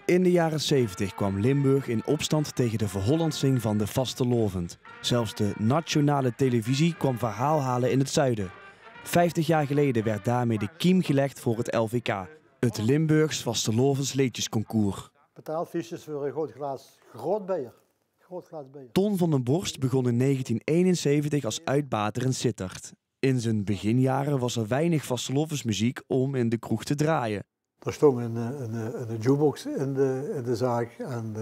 In de jaren 70 kwam Limburg in opstand tegen de verhollandsing van de vastelovend. Zelfs de nationale televisie kwam verhaal halen in het zuiden. 50 jaar geleden werd daarmee de kiem gelegd voor het LVK, het Limburgs Vastelovens Liedjesconcours. Betaalfiches voor een groot bier. Ton van den Borst begon in 1971 als uitbater in Sittard. In zijn beginjaren was er weinig vastelovensmuziek om in de kroeg te draaien. Er stond een jukebox in de zaak en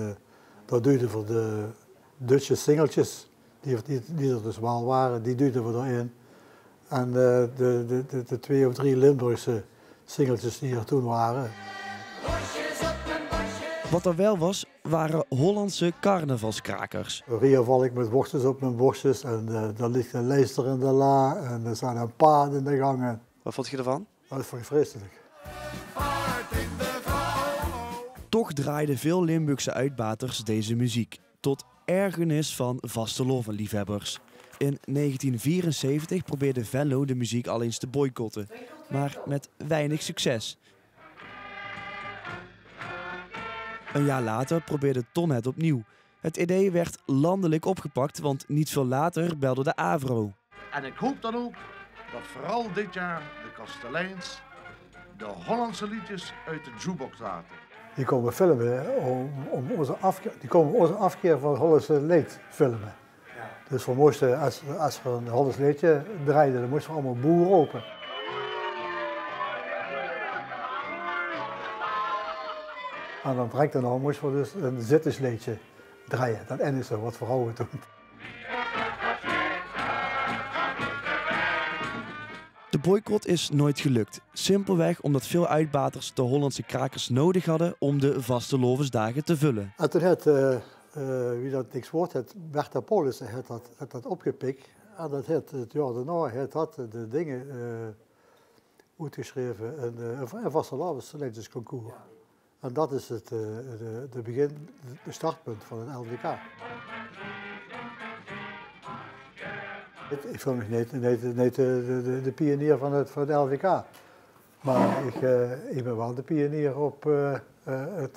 dat duwden voor de Duitse singeltjes, die er dus wel waren, die duwden we erin. En de 2 of 3 Limburgse singeltjes die er toen waren. Wat er wel was, waren Hollandse carnavalskrakers. Ria val ik met worstjes op mijn borstjes en daar ligt een lijster in de la en er staan een paard in de gangen. Wat vond je ervan? Dat vond ik vreselijk. Toch draaiden veel Limburgse uitbaters deze muziek, tot ergernis van vastelovenliefhebbers. In 1974 probeerde Venlo de muziek al eens te boycotten, maar met weinig succes. Een jaar later probeerde Ton het opnieuw. Het idee werd landelijk opgepakt, want niet veel later belde de AVRO. En ik hoop dan ook dat vooral dit jaar de kasteleins de Hollandse liedjes uit de jukebox laten. Die komen filmen om onze afkeer van het Hollandse lied filmen. Ja. Dus we moesten, als we een Hollands liedje draaiden, dan moesten we allemaal boer open. En dan direct daarna moesten we dus een zittersliedje draaien. Dat enige wat vrouwen doen. De boycott is nooit gelukt. Simpelweg omdat veel uitbaters de Hollandse krakers nodig hadden om de vastelovensdagen te vullen. En toen had, wie dat niks woord had, Bertha Paulussen had dat opgepikt. En dat had het jaar daarna had de dingen uitgeschreven een vastelovensliedjesconcours. Ja. En dat is de startpunt van het LVK. Ik voel me niet de pionier van het LVK. Maar ik ben wel de pionier op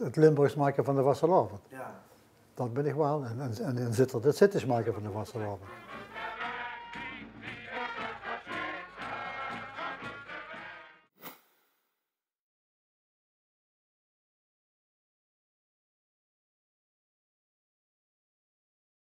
het Limburgs maken van de vastelovend. Ja. Dat ben ik wel. En in Sittard het zitters maken van de vastelovend.